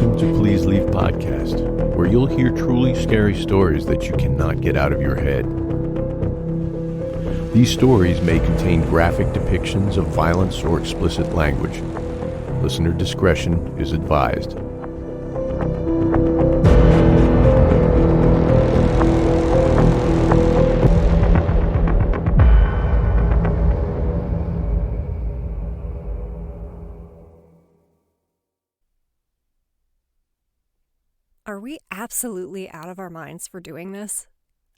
Welcome to Please Leave Podcast, where you'll hear truly scary stories that you cannot get out of your head. These stories may contain graphic depictions of violence or explicit language. Listener discretion is advised. Are we absolutely out of our minds for doing this?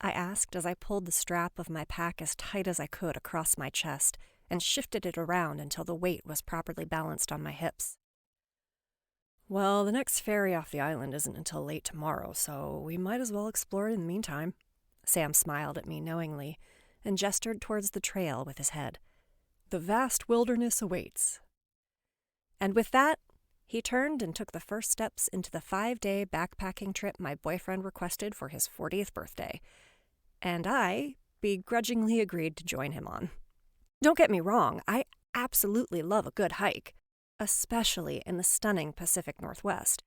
I asked as I pulled the strap of my pack as tight as I could across my chest and shifted it around until the weight was properly balanced on my hips. Well, the next ferry off the island isn't until late tomorrow, so we might as well explore it in the meantime. Sam smiled at me knowingly and gestured towards the trail with his head. The vast wilderness awaits. And with that, he turned and took the first steps into the 5-day backpacking trip my boyfriend requested for his 40th birthday, and I begrudgingly agreed to join him on. Don't get me wrong, I absolutely love a good hike, especially in the stunning Pacific Northwest,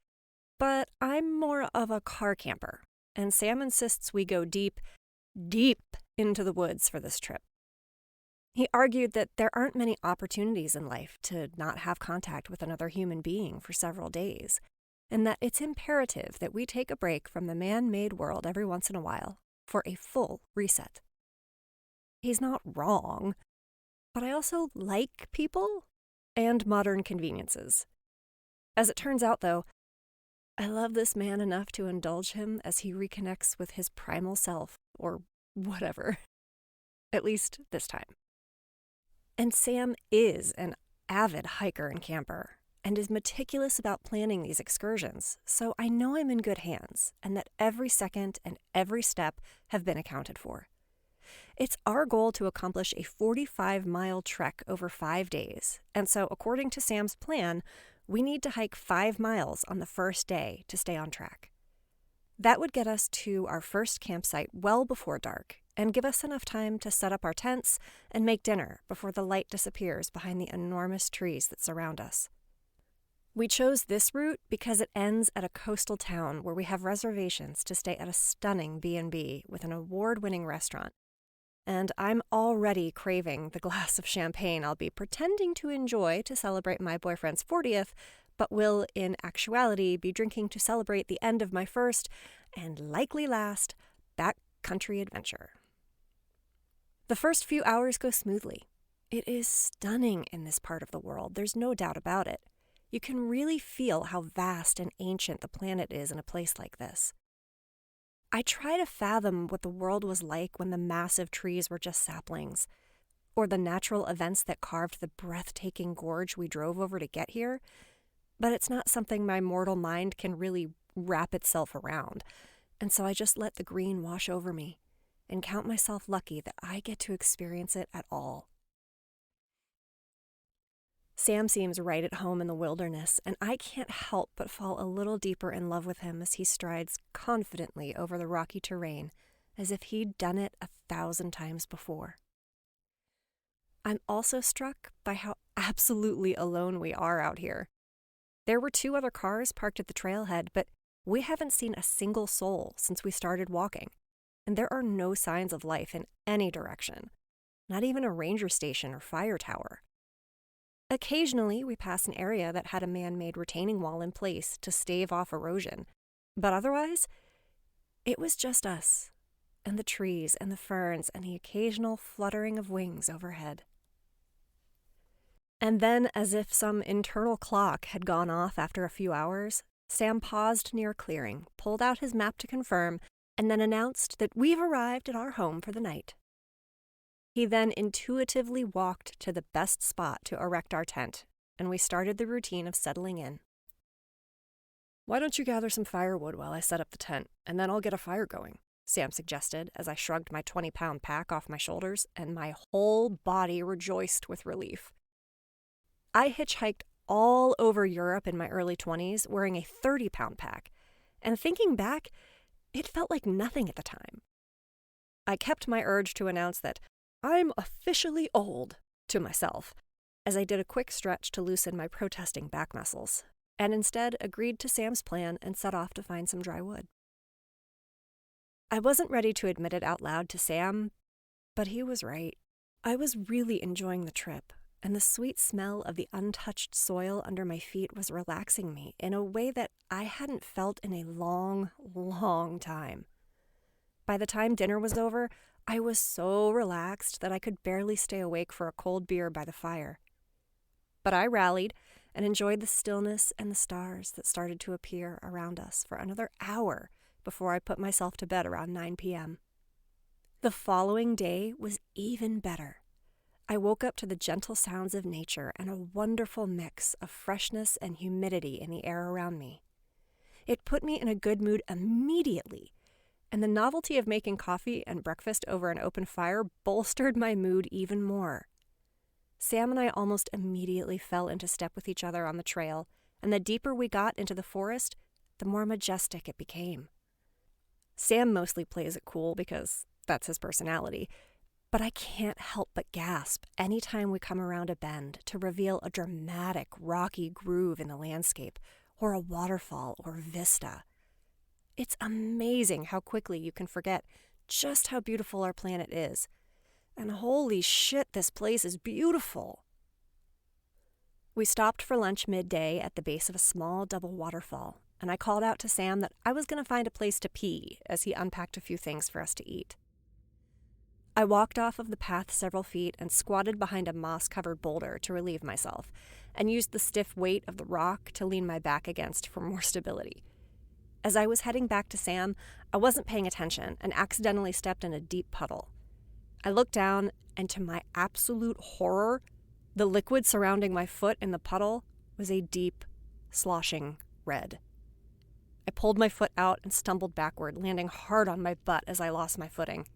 but I'm more of a car camper, and Sam insists we go deep, deep into the woods for this trip. He argued that there aren't many opportunities in life to not have contact with another human being for several days, and that it's imperative that we take a break from the man-made world every once in a while for a full reset. He's not wrong, but I also like people and modern conveniences. As it turns out, though, I love this man enough to indulge him as he reconnects with his primal self, or whatever. At least this time. And Sam is an avid hiker and camper, and is meticulous about planning these excursions, so I know I'm in good hands, and that every second and every step have been accounted for. It's our goal to accomplish a 45-mile trek over 5 days, and so according to Sam's plan, we need to hike 5 miles on the first day to stay on track. That would get us to our first campsite well before dark, and give us enough time to set up our tents and make dinner before the light disappears behind the enormous trees that surround us. We chose this route because it ends at a coastal town where we have reservations to stay at a stunning B&B with an award-winning restaurant. And I'm already craving the glass of champagne I'll be pretending to enjoy to celebrate my boyfriend's 40th, but will, in actuality, be drinking to celebrate the end of my first, and likely last, backcountry adventure. The first few hours go smoothly. It is stunning in this part of the world, there's no doubt about it. You can really feel how vast and ancient the planet is in a place like this. I try to fathom what the world was like when the massive trees were just saplings, or the natural events that carved the breathtaking gorge we drove over to get here, but it's not something my mortal mind can really wrap itself around, and so I just let the green wash over me and count myself lucky that I get to experience it at all. Sam seems right at home in the wilderness, and I can't help but fall a little deeper in love with him as he strides confidently over the rocky terrain, as if he'd done it 1,000 times before. I'm also struck by how absolutely alone we are out here. There were 2 other cars parked at the trailhead, but we haven't seen a single soul since we started walking. And there are no signs of life in any direction, not even a ranger station or fire tower. Occasionally, we pass an area that had a man-made retaining wall in place to stave off erosion, but otherwise, it was just us, and the trees and the ferns and the occasional fluttering of wings overhead. And then, as if some internal clock had gone off after a few hours, Sam paused near a clearing, pulled out his map to confirm, and then announced that we've arrived at our home for the night. He then intuitively walked to the best spot to erect our tent, and we started the routine of settling in. "Why don't you gather some firewood while I set up the tent, and then I'll get a fire going," Sam suggested as I shrugged my 20-pound pack off my shoulders, and my whole body rejoiced with relief. I hitchhiked all over Europe in my early 20s wearing a 30-pound pack, and thinking back, it felt like nothing at the time. I kept my urge to announce that I'm officially old to myself, as I did a quick stretch to loosen my protesting back muscles. and instead agreed to Sam's plan and set off to find some dry wood. I wasn't ready to admit it out loud to Sam, but he was right. I was really enjoying the trip, and the sweet smell of the untouched soil under my feet was relaxing me in a way that I hadn't felt in a long, long time. By the time dinner was over, I was so relaxed that I could barely stay awake for a cold beer by the fire. But I rallied and enjoyed the stillness and the stars that started to appear around us for another hour before I put myself to bed around 9 p.m. The following day was even better. I woke up to the gentle sounds of nature and a wonderful mix of freshness and humidity in the air around me. It put me in a good mood immediately, and the novelty of making coffee and breakfast over an open fire bolstered my mood even more. Sam and I almost immediately fell into step with each other on the trail, and the deeper we got into the forest, the more majestic it became. Sam mostly plays it cool because that's his personality, but I can't help but gasp anytime we come around a bend to reveal a dramatic, rocky groove in the landscape, or a waterfall or vista. It's amazing how quickly you can forget just how beautiful our planet is. And holy shit, this place is beautiful. We stopped for lunch midday at the base of a small double waterfall, and I called out to Sam that I was going to find a place to pee as he unpacked a few things for us to eat. I walked off of the path several feet and squatted behind a moss-covered boulder to relieve myself, and used the stiff weight of the rock to lean my back against for more stability. As I was heading back to Sam, I wasn't paying attention and accidentally stepped in a deep puddle. I looked down, and to my absolute horror, the liquid surrounding my foot in the puddle was a deep, sloshing red. I pulled my foot out and stumbled backward, landing hard on my butt as I lost my footing.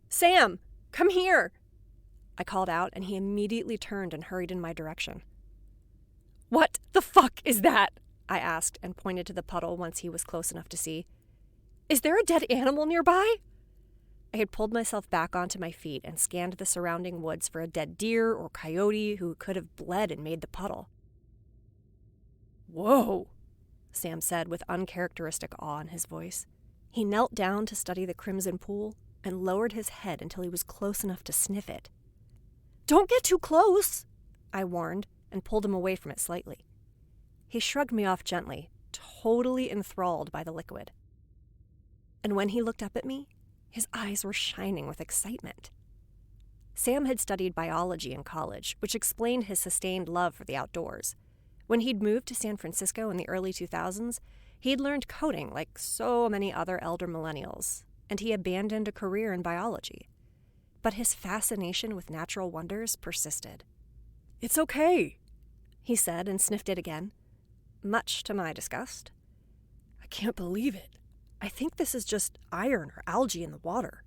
"Sam, come here!" I called out, and he immediately turned and hurried in my direction. "What the fuck is that?" I asked and pointed to the puddle once he was close enough to see. "Is there a dead animal nearby?" I had pulled myself back onto my feet and scanned the surrounding woods for a dead deer or coyote who could have bled and made the puddle. "Whoa," Sam said with uncharacteristic awe in his voice. He knelt down to study the crimson pool and lowered his head until he was close enough to sniff it. "Don't get too close," I warned and pulled him away from it slightly. He shrugged me off gently, totally enthralled by the liquid. And when he looked up at me, his eyes were shining with excitement. Sam had studied biology in college, which explained his sustained love for the outdoors. When he'd moved to San Francisco in the early 2000s, he'd learned coding like so many other elder millennials, and he abandoned a career in biology. But his fascination with natural wonders persisted. "It's okay," he said and sniffed it again, much to my disgust. "I can't believe it. I think this is just iron or algae in the water."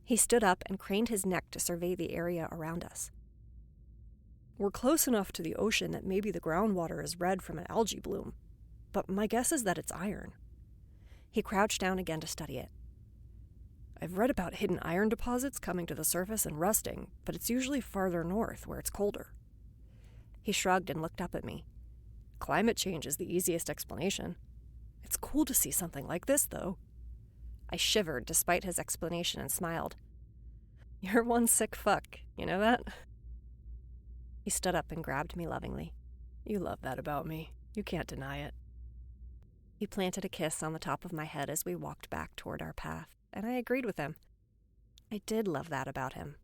He stood up and craned his neck to survey the area around us. "We're close enough to the ocean that maybe the groundwater is red from an algae bloom, but my guess is that it's iron." He crouched down again to study it. "I've read about hidden iron deposits coming to the surface and rusting, but it's usually farther north where it's colder." He shrugged and looked up at me. "Climate change is the easiest explanation. It's cool to see something like this, though." I shivered despite his explanation and smiled. "You're one sick fuck, you know that?" He stood up and grabbed me lovingly. "You love that about me. You can't deny it." He planted a kiss on the top of my head as we walked back toward our path, and I agreed with him. I did love that about him.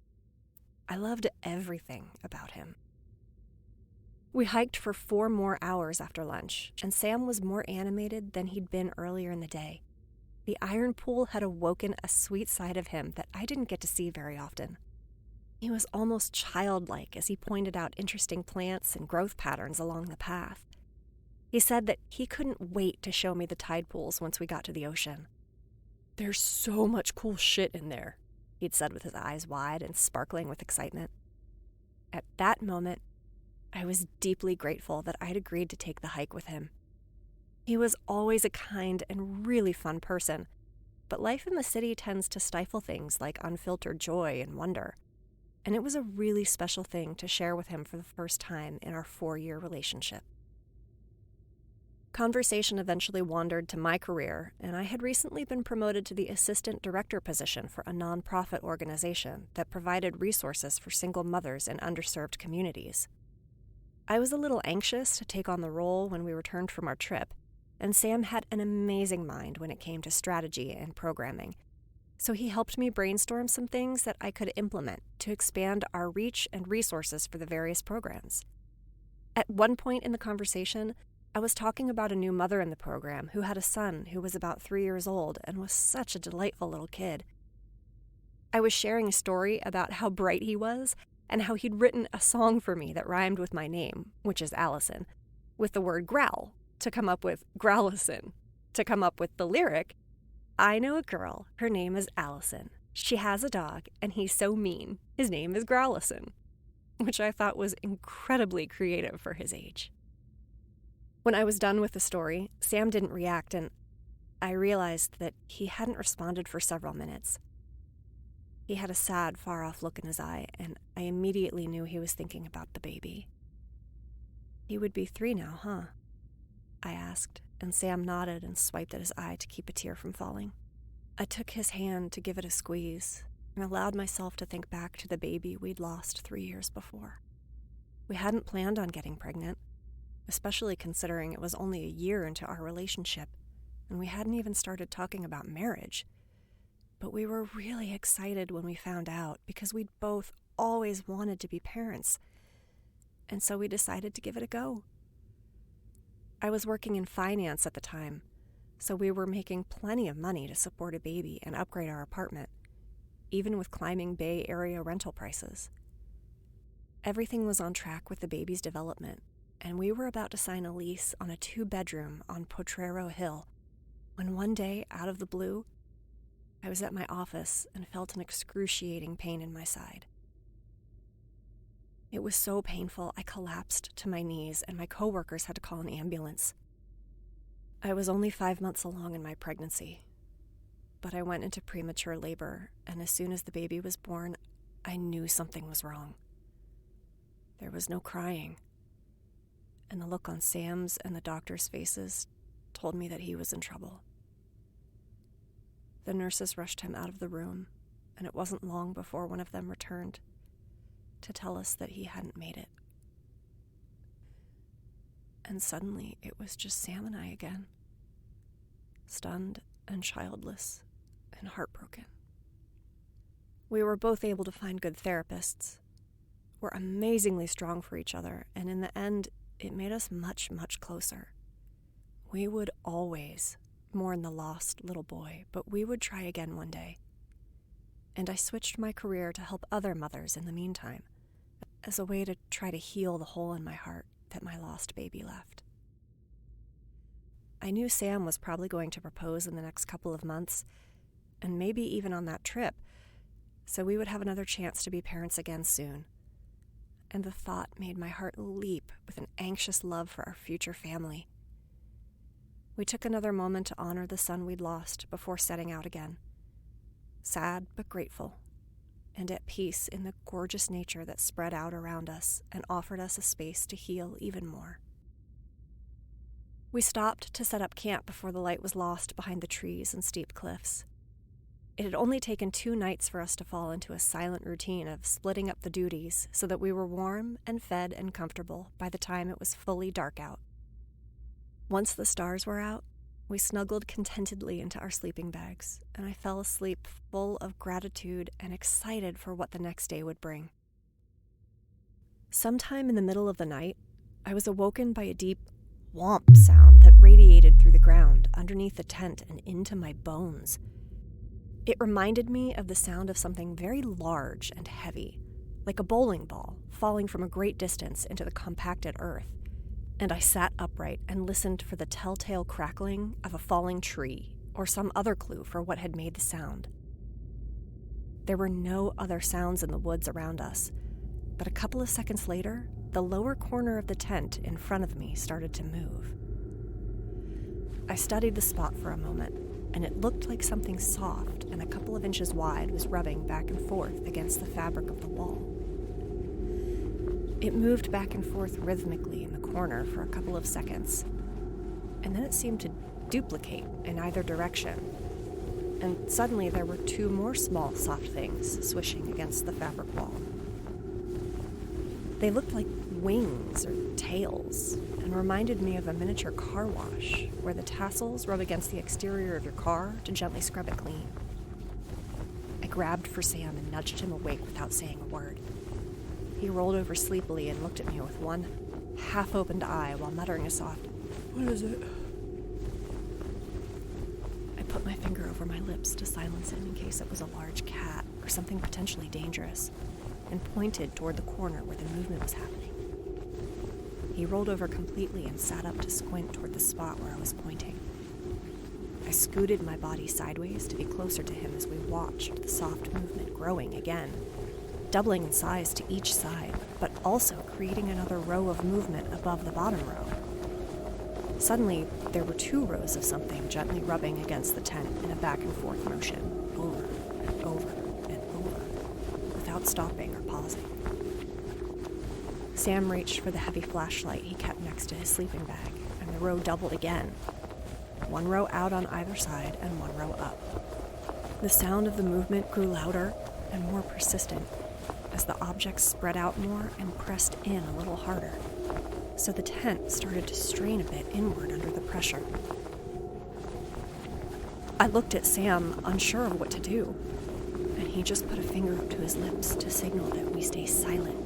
I loved everything about him. We hiked for 4 more hours after lunch, and Sam was more animated than he'd been earlier in the day. The iron pool had awoken a sweet side of him that I didn't get to see very often. He was almost childlike as he pointed out interesting plants and growth patterns along the path. He said that he couldn't wait to show me the tide pools once we got to the ocean. "There's so much cool shit in there," he'd said with his eyes wide and sparkling with excitement. At that moment, I was deeply grateful that I'd agreed to take the hike with him. He was always a kind and really fun person, but life in the city tends to stifle things like unfiltered joy and wonder, and it was a really special thing to share with him for the first time in our 4-year relationship. Conversation eventually wandered to my career, and I had recently been promoted to the assistant director position for a nonprofit organization that provided resources for single mothers in underserved communities. I was a little anxious to take on the role when we returned from our trip, and Sam had an amazing mind when it came to strategy and programming. So he helped me brainstorm some things that I could implement to expand our reach and resources for the various programs. At one point in the conversation, I was talking about a new mother in the program who had a son who was about 3 years old and was such a delightful little kid. I was sharing a story about how bright he was and how he'd written a song for me that rhymed with my name, which is Allison, with the word growl to come up with Growlison, to come up with the lyric, I know a girl, her name is Allison. She has a dog, and he's so mean. His name is Growlison, which I thought was incredibly creative for his age. When I was done with the story, Sam didn't react, and I realized that he hadn't responded for several minutes. He had a sad, far-off look in his eye, and I immediately knew he was thinking about the baby. He would be 3 now, huh? I asked, and Sam nodded and swiped at his eye to keep a tear from falling. I took his hand to give it a squeeze and allowed myself to think back to the baby we'd lost 3 years before. We hadn't planned on getting pregnant, especially considering it was only a year into our relationship, and we hadn't even started talking about marriage. But we were really excited when we found out because we'd both always wanted to be parents, and so we decided to give it a go. I was working in finance at the time, so we were making plenty of money to support a baby and upgrade our apartment, even with climbing Bay Area rental prices. Everything was on track with the baby's development, and we were about to sign a lease on a 2-bedroom on Potrero Hill, when one day, out of the blue, I was at my office and felt an excruciating pain in my side. It was so painful I collapsed to my knees, and my coworkers had to call an ambulance. I was only 5 months along in my pregnancy, but I went into premature labor, and as soon as the baby was born, I knew something was wrong. There was no crying, and the look on Sam's and the doctor's faces told me that he was in trouble. The nurses rushed him out of the room, and it wasn't long before one of them returned to tell us that he hadn't made it. And suddenly, it was just Sam and I again, stunned and childless and heartbroken. We were both able to find good therapists. We're amazingly strong for each other, and in the end, it made us much, much closer. We would always mourn the lost little boy, but we would try again one day. And I switched my career to help other mothers in the meantime, as a way to try to heal the hole in my heart that my lost baby left. I knew Sam was probably going to propose in the next couple of months, and maybe even on that trip, so we would have another chance to be parents again soon. And the thought made my heart leap with an anxious love for our future family. We took another moment to honor the son we'd lost before setting out again, sad but grateful, and at peace in the gorgeous nature that spread out around us and offered us a space to heal even more. We stopped to set up camp before the light was lost behind the trees and steep cliffs. It had only taken 2 nights for us to fall into a silent routine of splitting up the duties so that we were warm and fed and comfortable by the time it was fully dark out. Once the stars were out, we snuggled contentedly into our sleeping bags, and I fell asleep full of gratitude and excited for what the next day would bring. Sometime in the middle of the night, I was awoken by a deep whomp sound that radiated through the ground underneath the tent and into my bones. It reminded me of the sound of something very large and heavy, like a bowling ball falling from a great distance into the compacted earth, and I sat upright and listened for the telltale crackling of a falling tree or some other clue for what had made the sound. There were no other sounds in the woods around us, but a couple of seconds later, the lower corner of the tent in front of me started to move. I studied the spot for a moment, and it looked like something soft and a couple of inches wide was rubbing back and forth against the fabric of the wall. It moved back and forth rhythmically in the corner for a couple of seconds, and then it seemed to duplicate in either direction. And suddenly there were 2 more small soft things swishing against the fabric wall. They looked like wings or tails and reminded me of a miniature car wash where the tassels rub against the exterior of your car to gently scrub it clean. I grabbed for Sam and nudged him awake without saying a word. He rolled over sleepily and looked at me with one half-opened eye while muttering a soft, "What is it?" I put my finger over my lips to silence him in case it was a large cat or something potentially dangerous, and pointed toward the corner where the movement was happening. He rolled over completely and sat up to squint toward the spot where I was pointing. I scooted my body sideways to be closer to him as we watched the soft movement growing again, doubling in size to each side, but also creating another row of movement above the bottom row. Suddenly, there were 2 rows of something gently rubbing against the tent in a back-and-forth motion, over and over and over, without stopping or pausing. Sam reached for the heavy flashlight he kept next to his sleeping bag, and the row doubled again. 1 row out on either side and 1 row up. The sound of the movement grew louder and more persistent as the objects spread out more and pressed in a little harder, so the tent started to strain a bit inward under the pressure. I looked at Sam, unsure of what to do, and he just put a finger up to his lips to signal that we stay silent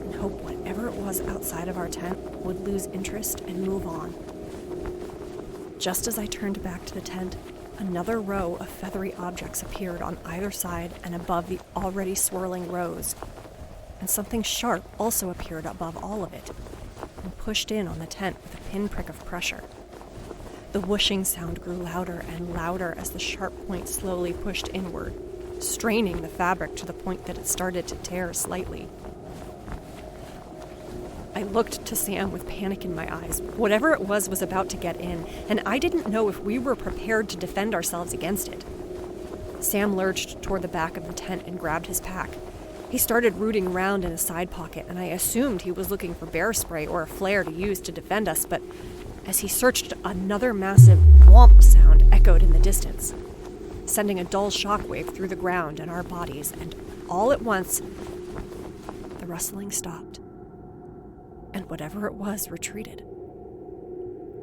and hope whatever it was outside of our tent would lose interest and move on. Just as I turned back to the tent, another row of feathery objects appeared on either side and above the already swirling rows, and something sharp also appeared above all of it and pushed in on the tent with a pinprick of pressure. The whooshing sound grew louder and louder as the sharp point slowly pushed inward, straining the fabric to the point that it started to tear slightly. I looked to Sam with panic in my eyes. Whatever it was about to get in, and I didn't know if we were prepared to defend ourselves against it. Sam lurched toward the back of the tent and grabbed his pack. He started rooting around in a side pocket, and I assumed he was looking for bear spray or a flare to use to defend us, but as he searched, another massive whomp sound echoed in the distance, sending a dull shockwave through the ground and our bodies, and all at once, the rustling stopped, and whatever it was retreated.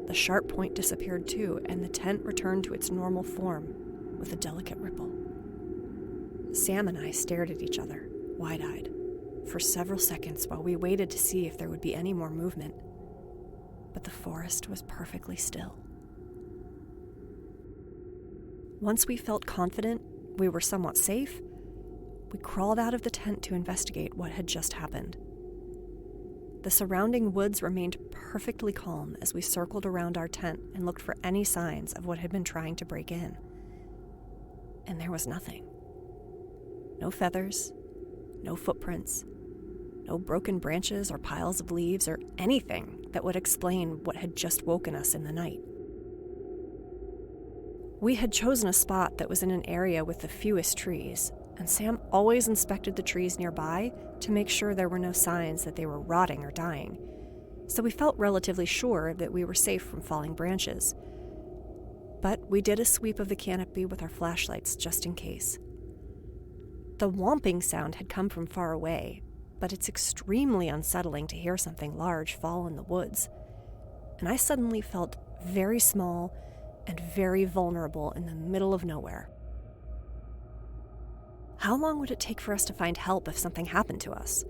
The sharp point disappeared too, and the tent returned to its normal form with a delicate ripple. Sam and I stared at each other, wide-eyed, for several seconds while we waited to see if there would be any more movement. But the forest was perfectly still. Once we felt confident we were somewhat safe, we crawled out of the tent to investigate what had just happened. The surrounding woods remained perfectly calm as we circled around our tent and looked for any signs of what had been trying to break in. And there was nothing. No feathers, no footprints, no broken branches or piles of leaves or anything that would explain what had just woken us in the night. We had chosen a spot that was in an area with the fewest trees, and Sam always inspected the trees nearby to make sure there were no signs that they were rotting or dying, so we felt relatively sure that we were safe from falling branches. But we did a sweep of the canopy with our flashlights just in case. The whomping sound had come from far away, but it's extremely unsettling to hear something large fall in the woods, and I suddenly felt very small and very vulnerable in the middle of nowhere. How long would it take for us to find help if something happened to us?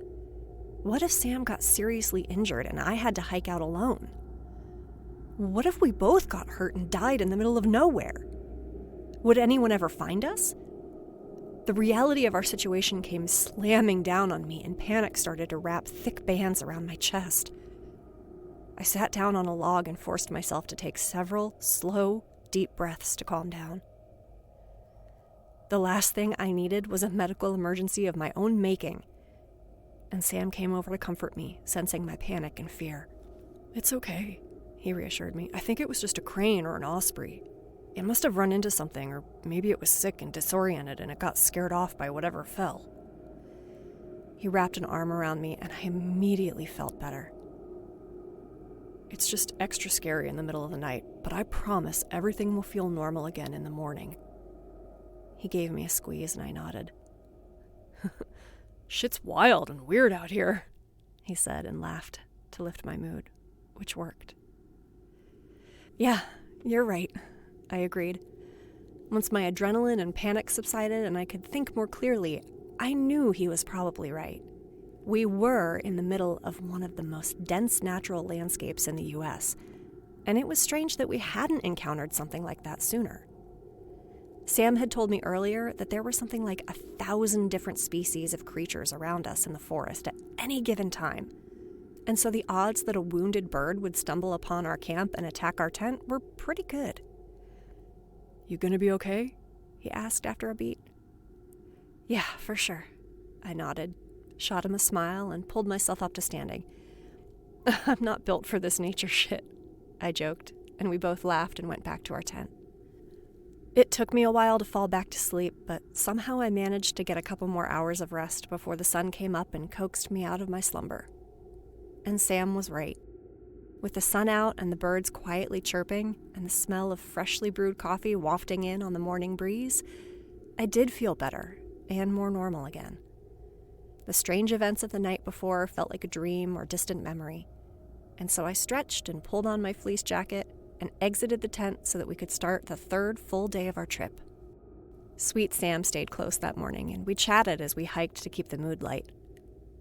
What if Sam got seriously injured and I had to hike out alone? What if we both got hurt and died in the middle of nowhere? Would anyone ever find us? The reality of our situation came slamming down on me, and panic started to wrap thick bands around my chest. I sat down on a log and forced myself to take several slow, deep breaths to calm down. The last thing I needed was a medical emergency of my own making, and Sam came over to comfort me, sensing my panic and fear. "It's okay," he reassured me. "I think it was just a crane or an osprey. It must have run into something, or maybe it was sick and disoriented and it got scared off by whatever fell." He wrapped an arm around me, and I immediately felt better. It's just extra scary in the middle of the night, but I promise everything will feel normal again in the morning." He gave me a squeeze and I nodded. "Shit's wild and weird out here," he said and laughed to lift my mood, which worked. "Yeah, you're right," I agreed. Once my adrenaline and panic subsided and I could think more clearly, I knew he was probably right. We were in the middle of one of the most dense natural landscapes in the U.S., and it was strange that we hadn't encountered something like that sooner. Sam had told me earlier that there were something like 1,000 different species of creatures around us in the forest at any given time, and so the odds that a wounded bird would stumble upon our camp and attack our tent were pretty good. "You gonna be okay?" he asked after a beat. "Yeah, for sure," I nodded, shot him a smile, and pulled myself up to standing. "I'm not built for this nature shit," I joked, and we both laughed and went back to our tent. It took me a while to fall back to sleep, but somehow I managed to get a couple more hours of rest before the sun came up and coaxed me out of my slumber. And Sam was right. With the sun out and the birds quietly chirping and the smell of freshly brewed coffee wafting in on the morning breeze, I did feel better and more normal again. The strange events of the night before felt like a dream or distant memory, and so I stretched and pulled on my fleece jacket and exited the tent so that we could start the third full day of our trip. Sweet Sam stayed close that morning, and we chatted as we hiked to keep the mood light.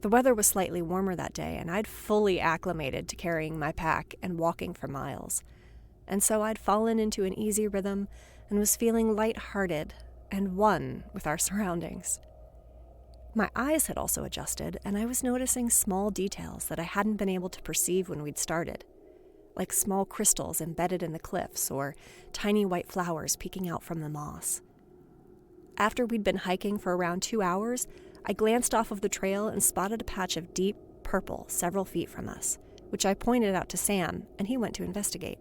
The weather was slightly warmer that day, and I'd fully acclimated to carrying my pack and walking for miles, and so I'd fallen into an easy rhythm and was feeling light-hearted and one with our surroundings. My eyes had also adjusted, and I was noticing small details that I hadn't been able to perceive when we'd started, like small crystals embedded in the cliffs or tiny white flowers peeking out from the moss. After we'd been hiking for around 2 hours, I glanced off of the trail and spotted a patch of deep purple several feet from us, which I pointed out to Sam, and he went to investigate.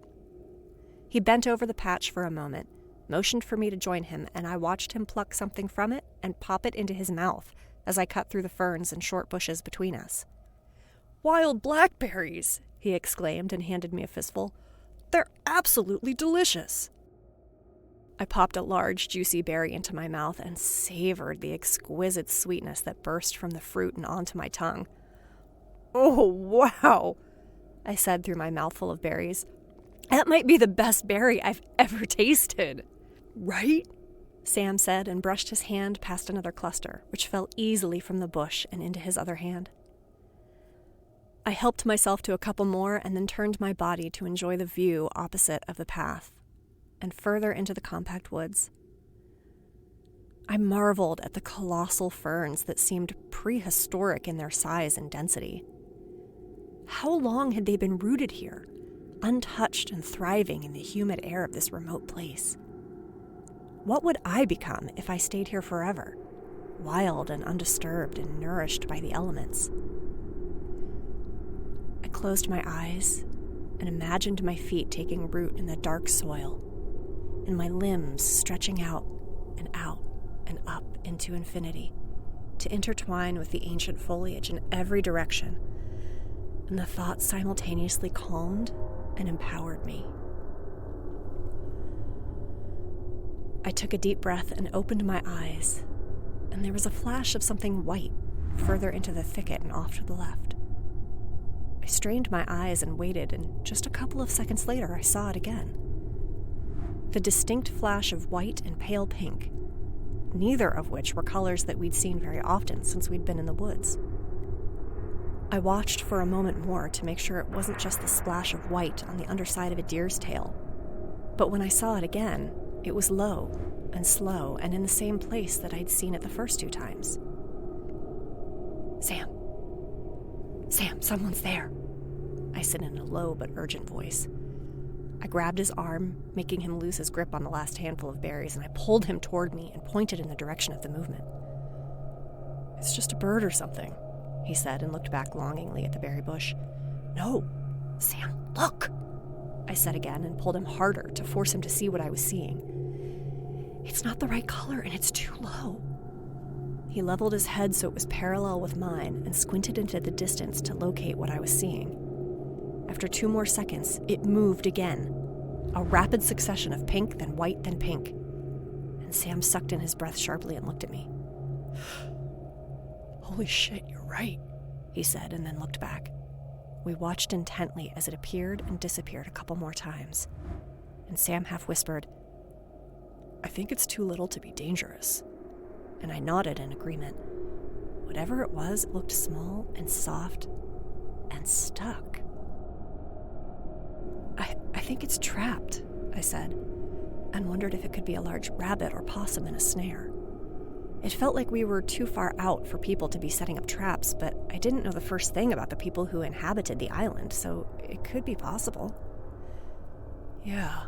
He bent over the patch for a moment, motioned for me to join him, and I watched him pluck something from it and pop it into his mouth as I cut through the ferns and short bushes between us. "Wild blackberries!" he exclaimed and handed me a fistful. "They're absolutely delicious!" I popped a large, juicy berry into my mouth and savored the exquisite sweetness that burst from the fruit and onto my tongue. "Oh, wow!" I said through my mouthful of berries. "That might be the best berry I've ever tasted." "Right?" Sam said and brushed his hand past another cluster, which fell easily from the bush and into his other hand. I helped myself to a couple more and then turned my body to enjoy the view opposite of the path and further into the compact woods. I marveled at the colossal ferns that seemed prehistoric in their size and density. How long had they been rooted here, untouched and thriving in the humid air of this remote place? What would I become if I stayed here forever, wild and undisturbed and nourished by the elements? I closed my eyes and imagined my feet taking root in the dark soil, and my limbs stretching out and up into infinity, to intertwine with the ancient foliage in every direction, and the thought simultaneously calmed and empowered me. I took a deep breath and opened my eyes, and there was a flash of something white further into the thicket and off to the left. I strained my eyes and waited, and just a couple of seconds later I saw it again. The distinct flash of white and pale pink, neither of which were colors that we'd seen very often since we'd been in the woods. I watched for a moment more to make sure it wasn't just the splash of white on the underside of a deer's tail, but when I saw it again, it was low and slow and in the same place that I'd seen it the first 2 times. Sam, someone's there," I said in a low but urgent voice. I grabbed his arm, making him lose his grip on the last handful of berries, and I pulled him toward me and pointed in the direction of the movement. "It's just a bird or something," he said and looked back longingly at the berry bush. "No, Sam, look," I said again and pulled him harder to force him to see what I was seeing. "It's not the right color and it's too low." He leveled his head so it was parallel with mine and squinted into the distance to locate what I was seeing. After 2 more seconds, it moved again. A rapid succession of pink, then white, then pink. And Sam sucked in his breath sharply and looked at me. "Holy shit, you're right," he said, and then looked back. We watched intently as it appeared and disappeared a couple more times. And Sam half whispered, "I think it's too little to be dangerous." And I nodded in agreement. Whatever it was, it looked small and soft and stuck. I think it's trapped," I said, and wondered if it could be a large rabbit or possum in a snare. It felt like we were too far out for people to be setting up traps, but I didn't know the first thing about the people who inhabited the island, so it could be possible. "Yeah,"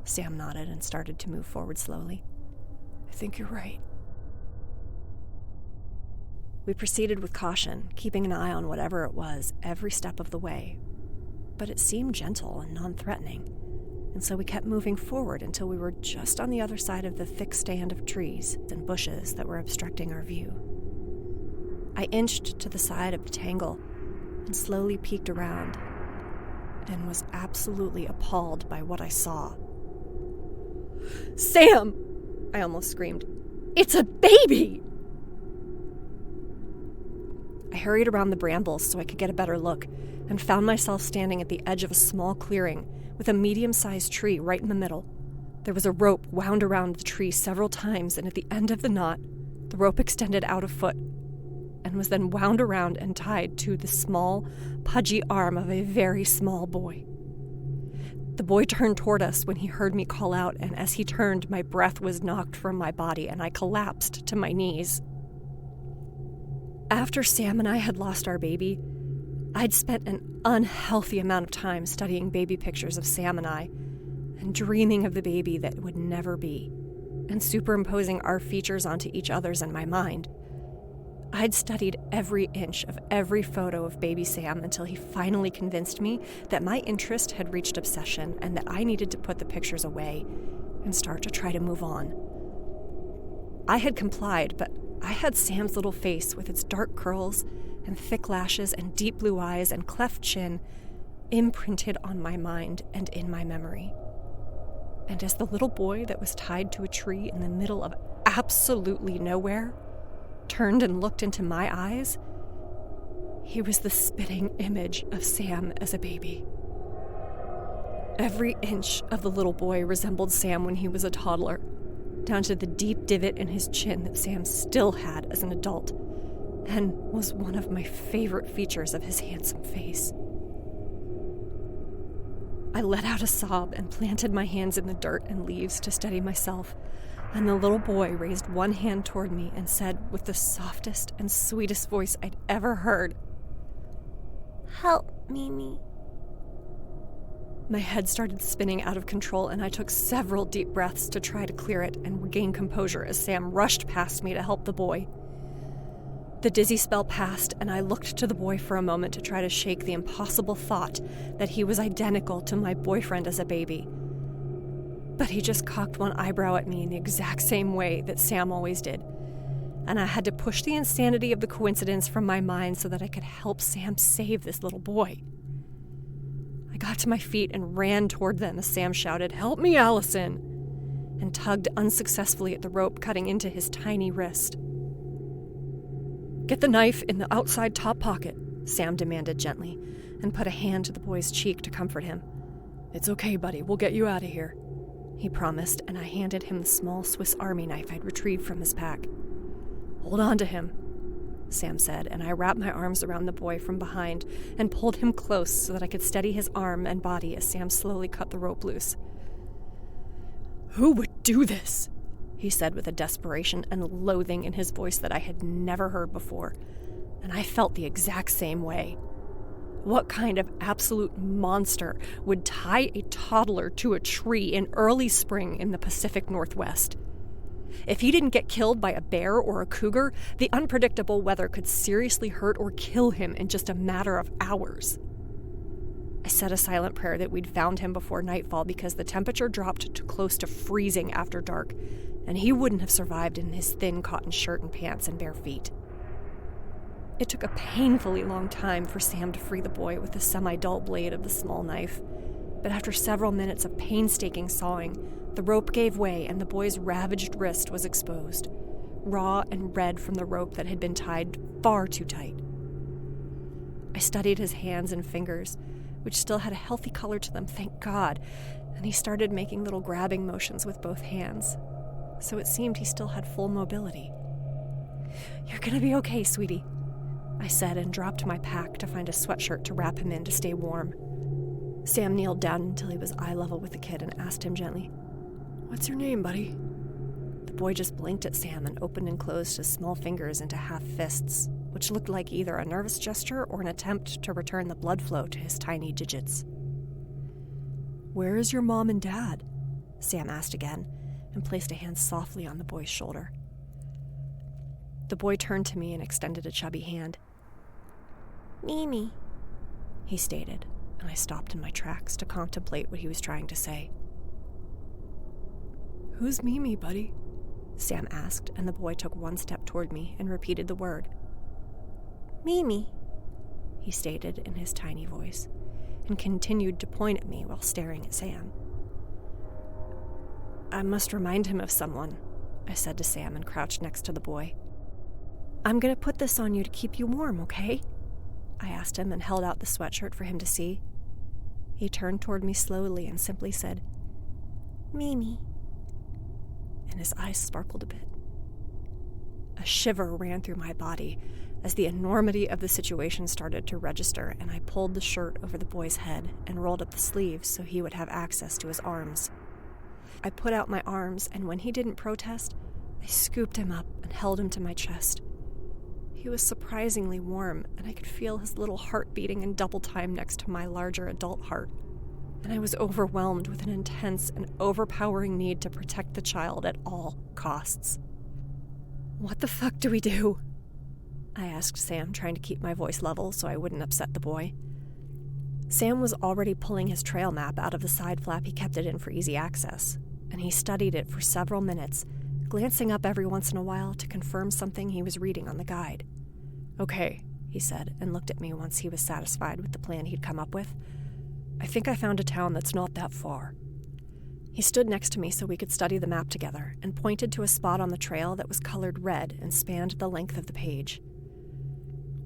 Sam nodded and started to move forward slowly. "I think you're right." We proceeded with caution, keeping an eye on whatever it was every step of the way. But it seemed gentle and non-threatening, and so we kept moving forward until we were just on the other side of the thick stand of trees and bushes that were obstructing our view. I inched to the side of the tangle and slowly peeked around, and was absolutely appalled by what I saw. "Sam!" I almost screamed. "It's a baby!" I hurried around the brambles so I could get a better look, and found myself standing at the edge of a small clearing with a medium-sized tree right in the middle. There was a rope wound around the tree several times, and at the end of the knot, the rope extended out a foot and was then wound around and tied to the small, pudgy arm of a very small boy. The boy turned toward us when he heard me call out, and as he turned, my breath was knocked from my body and I collapsed to my knees. After Sam and I had lost our baby, I'd spent an unhealthy amount of time studying baby pictures of Sam and I, and dreaming of the baby that would never be, and superimposing our features onto each other's in my mind. I'd studied every inch of every photo of baby Sam until he finally convinced me that my interest had reached obsession and that I needed to put the pictures away and start to try to move on. I had complied, but I had Sam's little face with its dark curls and thick lashes and deep blue eyes and cleft chin imprinted on my mind and in my memory. And as the little boy that was tied to a tree in the middle of absolutely nowhere turned and looked into my eyes, he was the spitting image of Sam as a baby. Every inch of the little boy resembled Sam when he was a toddler, down to the deep divot in his chin that Sam still had as an adult, and was one of my favorite features of his handsome face. I let out a sob and planted my hands in the dirt and leaves to steady myself, and the little boy raised one hand toward me and said with the softest and sweetest voice I'd ever heard, "Help, Mimi." My head started spinning out of control, and I took several deep breaths to try to clear it and regain composure as Sam rushed past me to help the boy. The dizzy spell passed, and I looked to the boy for a moment to try to shake the impossible thought that he was identical to my boyfriend as a baby. But he just cocked one eyebrow at me in the exact same way that Sam always did, and I had to push the insanity of the coincidence from my mind so that I could help Sam save this little boy. I got to my feet and ran toward them as Sam shouted, "Help me, Allison!" and tugged unsuccessfully at the rope cutting into his tiny wrist. "Get the knife in the outside top pocket," Sam demanded gently, and put a hand to the boy's cheek to comfort him. "It's okay, buddy, we'll get you out of here," he promised, and I handed him the small Swiss Army knife I'd retrieved from his pack. "Hold on to him," Sam said, and I wrapped my arms around the boy from behind and pulled him close so that I could steady his arm and body as Sam slowly cut the rope loose. "Who would do this?" he said with a desperation and loathing in his voice that I had never heard before, and I felt the exact same way. What kind of absolute monster would tie a toddler to a tree in early spring in the Pacific Northwest? If he didn't get killed by a bear or a cougar, the unpredictable weather could seriously hurt or kill him in just a matter of hours. I said a silent prayer that we'd found him before nightfall because the temperature dropped to close to freezing after dark, and he wouldn't have survived in his thin cotton shirt and pants and bare feet. It took a painfully long time for Sam to free the boy with the semi-dull blade of the small knife, but after several minutes of painstaking sawing, the rope gave way and the boy's ravaged wrist was exposed, raw and red from the rope that had been tied far too tight. I studied his hands and fingers, which still had a healthy color to them, thank God, and he started making little grabbing motions with both hands, so it seemed he still had full mobility. "You're gonna be okay, sweetie," I said and dropped my pack to find a sweatshirt to wrap him in to stay warm. Sam kneeled down until he was eye level with the kid and asked him gently, "What's your name, buddy?" The boy just blinked at Sam and opened and closed his small fingers into half fists, which looked like either a nervous gesture or an attempt to return the blood flow to his tiny digits. "Where is your mom and dad?" Sam asked again and placed a hand softly on the boy's shoulder. The boy turned to me and extended a chubby hand. "Mimi," he stated, and I stopped in my tracks to contemplate what he was trying to say. "Who's Mimi, buddy?" Sam asked, and the boy took one step toward me and repeated the word. "Mimi," he stated in his tiny voice, and continued to point at me while staring at Sam. "I must remind him of someone," I said to Sam and crouched next to the boy. "I'm going to put this on you to keep you warm, okay?" I asked him and held out the sweatshirt for him to see. He turned toward me slowly and simply said, "Mimi," and his eyes sparkled a bit. A shiver ran through my body as the enormity of the situation started to register, and I pulled the shirt over the boy's head and rolled up the sleeves so he would have access to his arms. I put out my arms, and when he didn't protest, I scooped him up and held him to my chest. He was surprisingly warm, and I could feel his little heart beating in double time next to my larger adult heart. And I was overwhelmed with an intense and overpowering need to protect the child at all costs. "What the fuck do we do?" I asked Sam, trying to keep my voice level so I wouldn't upset the boy. Sam was already pulling his trail map out of the side flap he kept it in for easy access, and he studied it for several minutes, glancing up every once in a while to confirm something he was reading on the guide. "Okay," he said, and looked at me once he was satisfied with the plan he'd come up with. "I think I found a town that's not that far." He stood next to me so we could study the map together and pointed to a spot on the trail that was colored red and spanned the length of the page.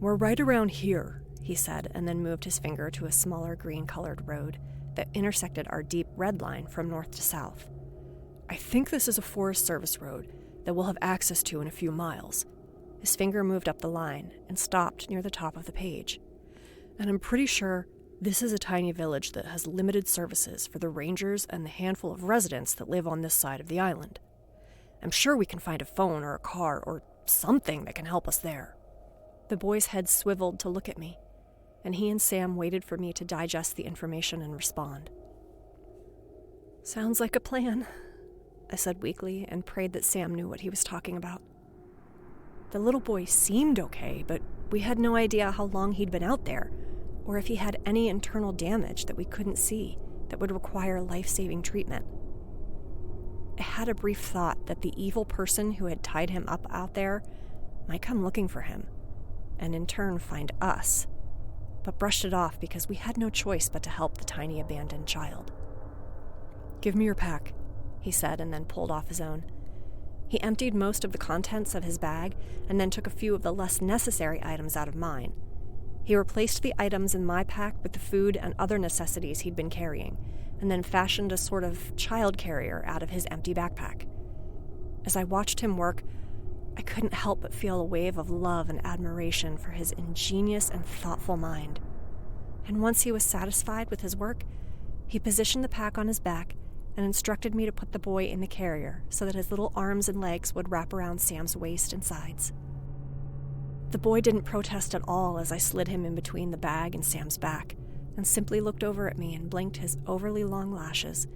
"We're right around here," he said, and then moved his finger to a smaller green-colored road that intersected our deep red line from north to south. "I think this is a Forest Service road that we'll have access to in a few miles." His finger moved up the line and stopped near the top of the page. "And I'm pretty sure this is a tiny village that has limited services for the rangers and the handful of residents that live on this side of the island. I'm sure we can find a phone or a car or something that can help us there." The boy's head swiveled to look at me, and he and Sam waited for me to digest the information and respond. "Sounds like a plan," I said weakly, and prayed that Sam knew what he was talking about. The little boy seemed okay, but we had no idea how long he'd been out there, or if he had any internal damage that we couldn't see that would require life-saving treatment. I had a brief thought that the evil person who had tied him up out there might come looking for him, and in turn find us, but brushed it off because we had no choice but to help the tiny abandoned child. "Give me your pack," he said, and then pulled off his own. He emptied most of the contents of his bag and then took a few of the less necessary items out of mine. He replaced the items in my pack with the food and other necessities he'd been carrying, and then fashioned a sort of child carrier out of his empty backpack. As I watched him work, I couldn't help but feel a wave of love and admiration for his ingenious and thoughtful mind. And once he was satisfied with his work, he positioned the pack on his back and instructed me to put the boy in the carrier so that his little arms and legs would wrap around Sam's waist and sides. The boy didn't protest at all as I slid him in between the bag and Sam's back, and simply looked over at me and blinked his overly long lashes,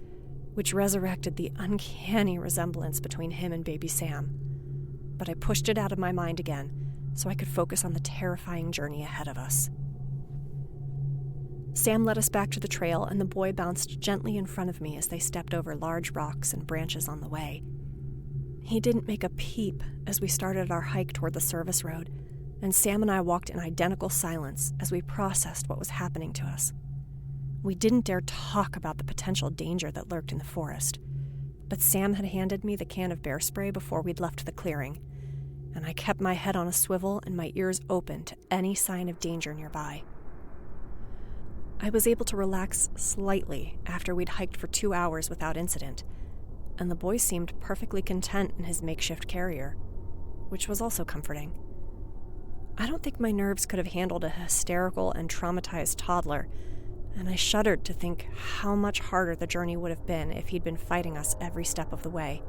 which resurrected the uncanny resemblance between him and baby Sam. But I pushed it out of my mind again so I could focus on the terrifying journey ahead of us. Sam led us back to the trail, and the boy bounced gently in front of me as they stepped over large rocks and branches on the way. He didn't make a peep as we started our hike toward the service road, and Sam and I walked in identical silence as we processed what was happening to us. We didn't dare talk about the potential danger that lurked in the forest, but Sam had handed me the can of bear spray before we'd left the clearing, and I kept my head on a swivel and my ears open to any sign of danger nearby. I was able to relax slightly after we'd hiked for 2 hours without incident, and the boy seemed perfectly content in his makeshift carrier, which was also comforting. I don't think my nerves could have handled a hysterical and traumatized toddler, and I shuddered to think how much harder the journey would have been if he'd been fighting us every step of the way.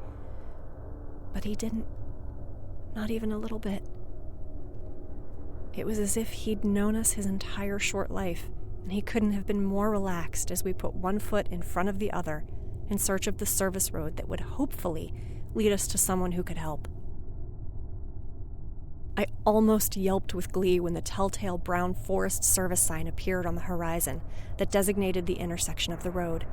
But he didn't. Not even a little bit. It was as if he'd known us his entire short life, and he couldn't have been more relaxed as we put one foot in front of the other in search of the service road that would hopefully lead us to someone who could help. I almost yelped with glee when the telltale brown Forest Service sign appeared on the horizon that designated the intersection of the road.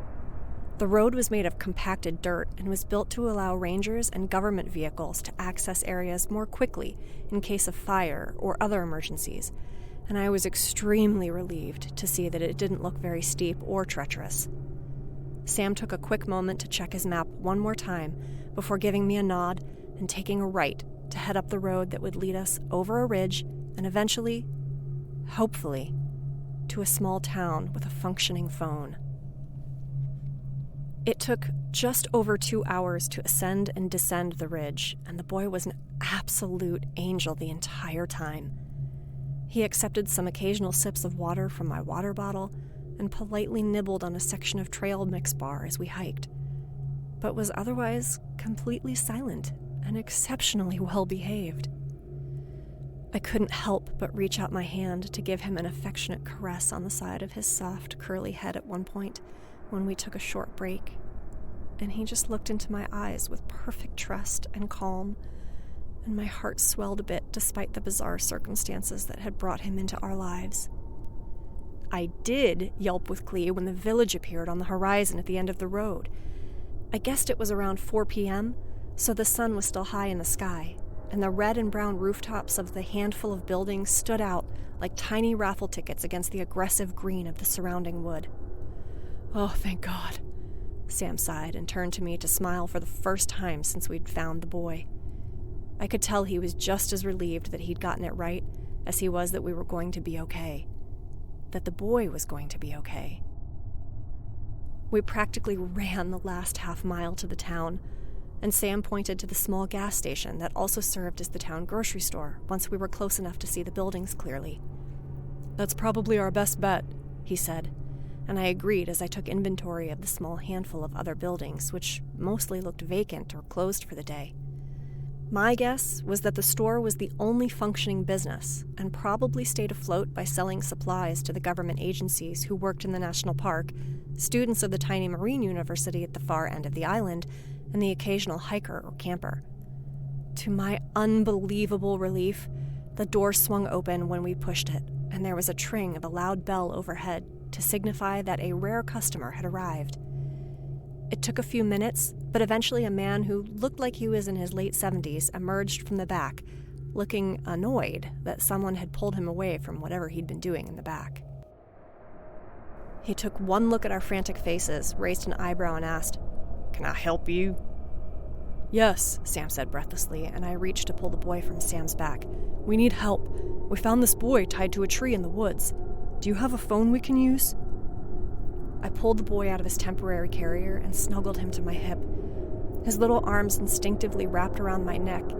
The road was made of compacted dirt and was built to allow rangers and government vehicles to access areas more quickly in case of fire or other emergencies, and I was extremely relieved to see that it didn't look very steep or treacherous. Sam took a quick moment to check his map one more time before giving me a nod and taking a right to head up the road that would lead us over a ridge and eventually, hopefully, to a small town with a functioning phone. It took just over 2 hours to ascend and descend the ridge, and the boy was an absolute angel the entire time. He accepted some occasional sips of water from my water bottle and politely nibbled on a section of trail mix bar as we hiked, but was otherwise completely silent and exceptionally well behaved. I couldn't help but reach out my hand to give him an affectionate caress on the side of his soft, curly head at one point when we took a short break, and he just looked into my eyes with perfect trust and calm, and my heart swelled a bit despite the bizarre circumstances that had brought him into our lives. I did yelp with glee when the village appeared on the horizon at the end of the road. I guessed it was around 4 p.m., so the sun was still high in the sky, and the red and brown rooftops of the handful of buildings stood out like tiny raffle tickets against the aggressive green of the surrounding wood. "Oh, thank God," Sam sighed and turned to me to smile for the first time since we'd found the boy. I could tell he was just as relieved that he'd gotten it right as he was that we were going to be okay. That the boy was going to be okay. We practically ran the last half mile to the town, and Sam pointed to the small gas station that also served as the town grocery store once we were close enough to see the buildings clearly. "That's probably our best bet," he said, and I agreed as I took inventory of the small handful of other buildings, which mostly looked vacant or closed for the day. My guess was that the store was the only functioning business and probably stayed afloat by selling supplies to the government agencies who worked in the national park, students of the tiny marine university at the far end of the island, and the occasional hiker or camper. To my unbelievable relief, the door swung open when we pushed it, and there was a tring of a loud bell overhead to signify that a rare customer had arrived. It took a few minutes, but eventually a man who looked like he was in his late 70s emerged from the back, looking annoyed that someone had pulled him away from whatever he'd been doing in the back. He took one look at our frantic faces, raised an eyebrow, and asked, "Can I help you?" "Yes," Sam said breathlessly, and I reached to pull the boy from Sam's back. "We need help. We found this boy tied to a tree in the woods. Do you have a phone we can use?" I pulled the boy out of his temporary carrier and snuggled him to my hip. His little arms instinctively wrapped around my neck,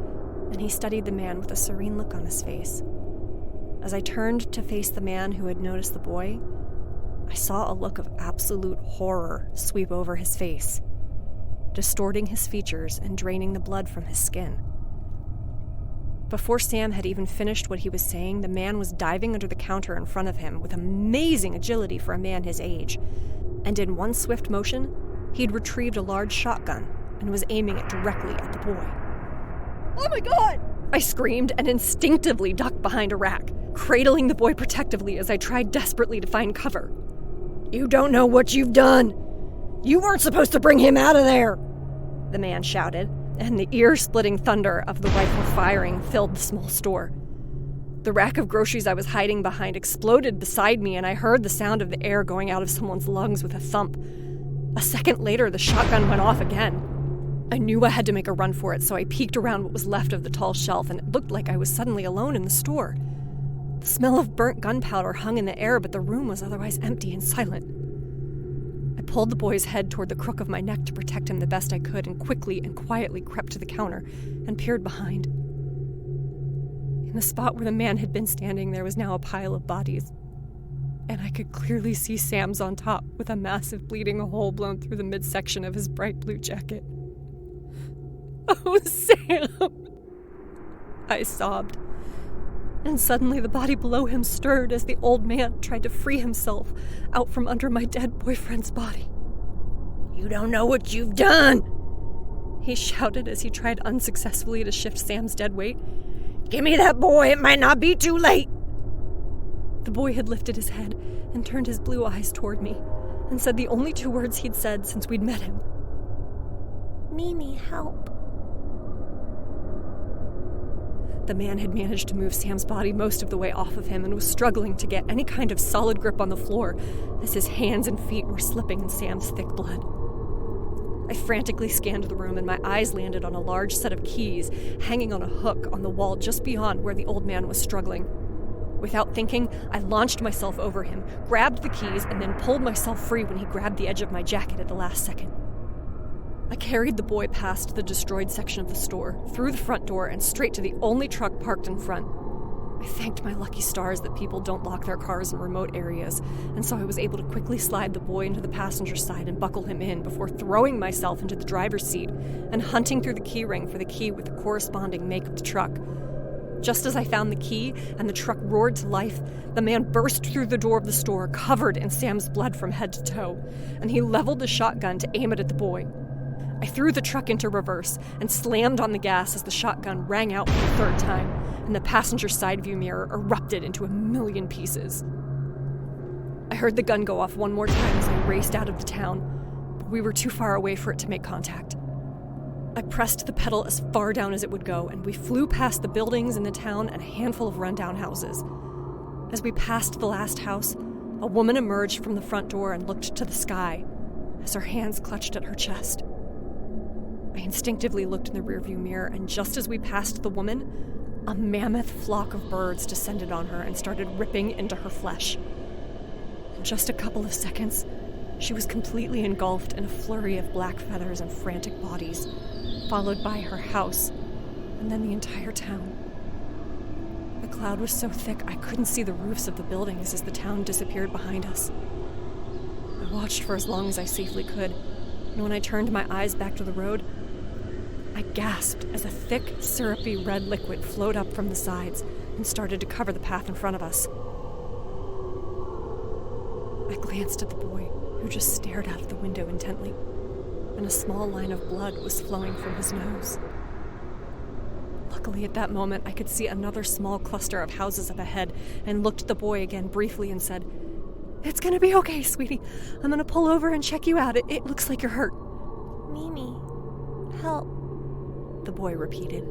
and he studied the man with a serene look on his face. As I turned to face the man who had noticed the boy, I saw a look of absolute horror sweep over his face, distorting his features and draining the blood from his skin. Before Sam had even finished what he was saying, the man was diving under the counter in front of him with amazing agility for a man his age, and in one swift motion, he'd retrieved a large shotgun and was aiming it directly at the boy. "Oh my God!" I screamed and instinctively ducked behind a rack, cradling the boy protectively as I tried desperately to find cover. "You don't know what you've done! You weren't supposed to bring him out of there!" the man shouted, and the ear-splitting thunder of the rifle firing filled the small store. The rack of groceries I was hiding behind exploded beside me, and I heard the sound of the air going out of someone's lungs with a thump. A second later, the shotgun went off again. I knew I had to make a run for it, so I peeked around what was left of the tall shelf, and it looked like I was suddenly alone in the store. The smell of burnt gunpowder hung in the air, but the room was otherwise empty and silent. I pulled the boy's head toward the crook of my neck to protect him the best I could, and quickly and quietly crept to the counter and peered behind. In the spot where the man had been standing, there was now a pile of bodies, and I could clearly see Sam's on top with a massive bleeding hole blown through the midsection of his bright blue jacket. "Oh, Sam!" I sobbed. And suddenly the body below him stirred as the old man tried to free himself out from under my dead boyfriend's body. "You don't know what you've done!" he shouted as he tried unsuccessfully to shift Sam's dead weight. "Give me that boy, it might not be too late!" The boy had lifted his head and turned his blue eyes toward me and said the only 2 words he'd said since we'd met him. "Mimi, help." The man had managed to move Sam's body most of the way off of him and was struggling to get any kind of solid grip on the floor as his hands and feet were slipping in Sam's thick blood. I frantically scanned the room, and my eyes landed on a large set of keys hanging on a hook on the wall just beyond where the old man was struggling. Without thinking, I launched myself over him, grabbed the keys, and then pulled myself free when he grabbed the edge of my jacket at the last second. I carried the boy past the destroyed section of the store, through the front door, and straight to the only truck parked in front. I thanked my lucky stars that people don't lock their cars in remote areas, and so I was able to quickly slide the boy into the passenger side and buckle him in before throwing myself into the driver's seat and hunting through the key ring for the key with the corresponding make of the truck. Just as I found the key and the truck roared to life, the man burst through the door of the store, covered in Sam's blood from head to toe, and he leveled a shotgun to aim it at the boy. I threw the truck into reverse and slammed on the gas as the shotgun rang out for the 3rd time, and the passenger side view mirror erupted into a million pieces. I heard the gun go off one more time as I raced out of the town, but we were too far away for it to make contact. I pressed the pedal as far down as it would go, and we flew past the buildings in the town and a handful of rundown houses. As we passed the last house, a woman emerged from the front door and looked to the sky as her hands clutched at her chest. I instinctively looked in the rearview mirror, and just as we passed the woman, a mammoth flock of birds descended on her and started ripping into her flesh. In just a couple of seconds, she was completely engulfed in a flurry of black feathers and frantic bodies, followed by her house, and then the entire town. The cloud was so thick I couldn't see the roofs of the buildings as the town disappeared behind us. I watched for as long as I safely could, and when I turned my eyes back to the road, I gasped as a thick, syrupy red liquid flowed up from the sides and started to cover the path in front of us. I glanced at the boy, who just stared out of the window intently, and a small line of blood was flowing from his nose. Luckily, at that moment, I could see another small cluster of houses up ahead and looked at the boy again briefly and said, "It's gonna be okay, sweetie. I'm gonna pull over and check you out. It looks like you're hurt." "Mimi, help," the boy repeated,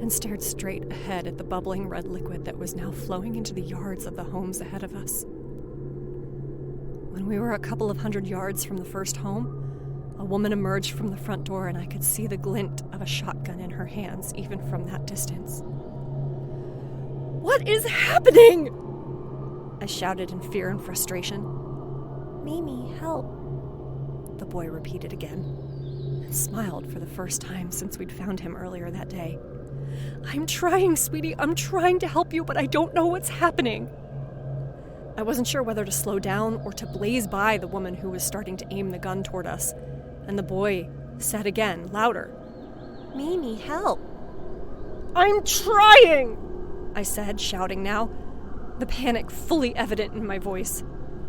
and stared straight ahead at the bubbling red liquid that was now flowing into the yards of the homes ahead of us. When we were a couple of 100 yards from the first home, a woman emerged from the front door, and I could see the glint of a shotgun in her hands even from that distance. "What is happening?" I shouted in fear and frustration. "Mimi, help," the boy repeated again, and smiled for the first time since we'd found him earlier that day. "I'm trying, sweetie. I'm trying to help you, but I don't know what's happening." I wasn't sure whether to slow down or to blaze by the woman who was starting to aim the gun toward us, and the boy said again, louder, "Mimi, help." "I'm trying," I said, shouting now, the panic fully evident in my voice.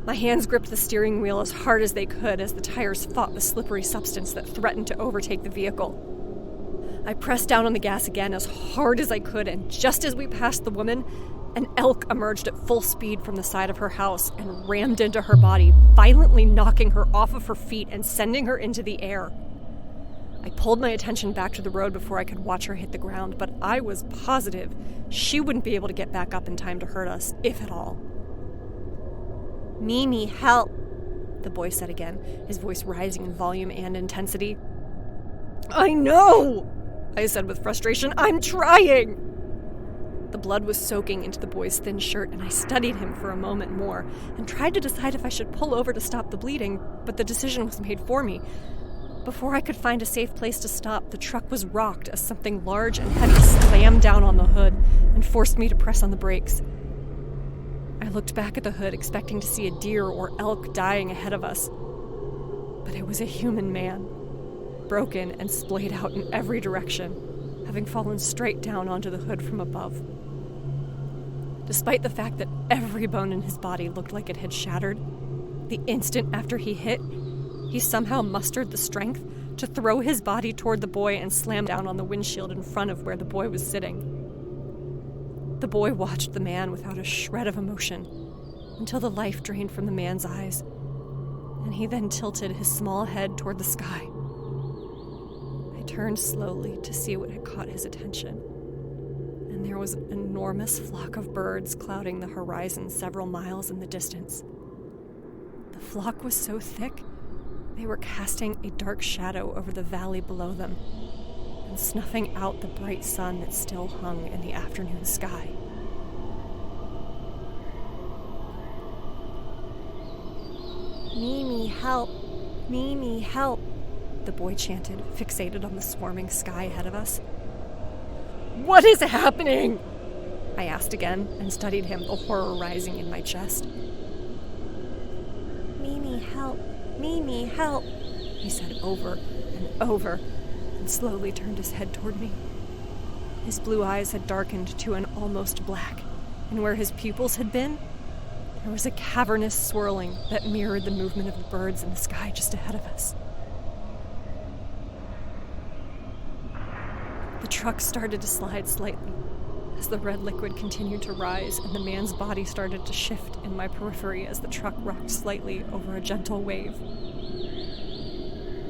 My hands gripped the steering wheel as hard as they could as the tires fought the slippery substance that threatened to overtake the vehicle. I pressed down on the gas again as hard as I could, and just as we passed the woman, an elk emerged at full speed from the side of her house and rammed into her body, violently knocking her off of her feet and sending her into the air. I pulled my attention back to the road before I could watch her hit the ground, but I was positive she wouldn't be able to get back up in time to hurt us, if at all. "Mimi, help," the boy said again, his voice rising in volume and intensity. "I know," I said with frustration. "I'm trying." The blood was soaking into the boy's thin shirt, and I studied him for a moment more and tried to decide if I should pull over to stop the bleeding, but the decision was made for me. Before I could find a safe place to stop, the truck was rocked as something large and heavy slammed down on the hood and forced me to press on the brakes. I looked back at the hood, expecting to see a deer or elk dying ahead of us, but it was a human man, broken and splayed out in every direction, having fallen straight down onto the hood from above. Despite the fact that every bone in his body looked like it had shattered, the instant after he hit, he somehow mustered the strength to throw his body toward the boy and slam down on the windshield in front of where the boy was sitting. The boy watched the man without a shred of emotion until the life drained from the man's eyes, and he then tilted his small head toward the sky. I turned slowly to see what had caught his attention, and there was an enormous flock of birds clouding the horizon several miles in the distance. The flock was so thick, they were casting a dark shadow over the valley below them and snuffing out the bright sun that still hung in the afternoon sky. "Mimi, help! Mimi, help!" the boy chanted, fixated on the swarming sky ahead of us. "What is happening?" I asked again and studied him, the horror rising in my chest. "Mimi, help! Mimi, help!" he said over and over, and slowly turned his head toward me. His blue eyes had darkened to an almost black, and where his pupils had been, there was a cavernous swirling that mirrored the movement of the birds in the sky just ahead of us. The truck started to slide slightly as the red liquid continued to rise, and the man's body started to shift in my periphery as the truck rocked slightly over a gentle wave.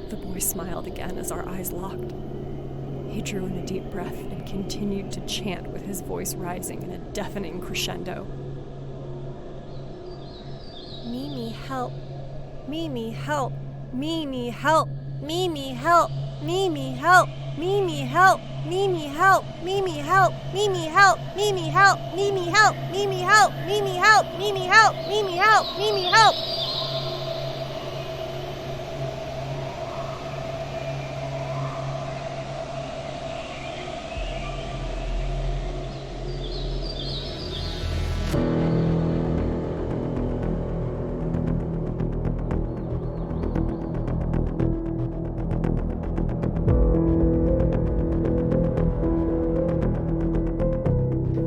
The boy smiled again as our eyes locked. He drew in a deep breath and continued to chant with his voice rising in a deafening crescendo. "Mimi, help! Mimi, help! Mimi, help! Mimi, help! Mimi, help! Mimi, help! Mimi, help! Mimi, help! Mimi, help! Mimi, help! Mimi, help! Mimi, help! Mimi, help! Mimi, help! Mimi, help! Mimi, help!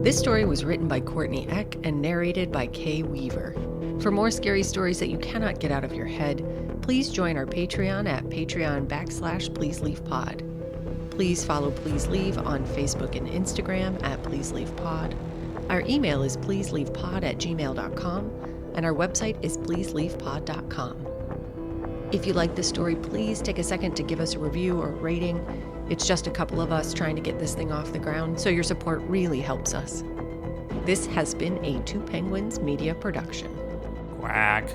This story was written by Courtney Eck and narrated by Kaye Weaver. For more scary stories that you cannot get out of your head, please join our Patreon at patreon.com/PleaseLeavePod. Please follow Please Leave on Facebook and Instagram at PleaseLeavePod. Our email is pleaseleavepod@gmail.com, and our website is pleaseleavepod.com. If you like this story, please take a second to give us a review or rating. It's just a couple of us trying to get this thing off the ground, so your support really helps us. This has been a Two Penguins Media production. Quack.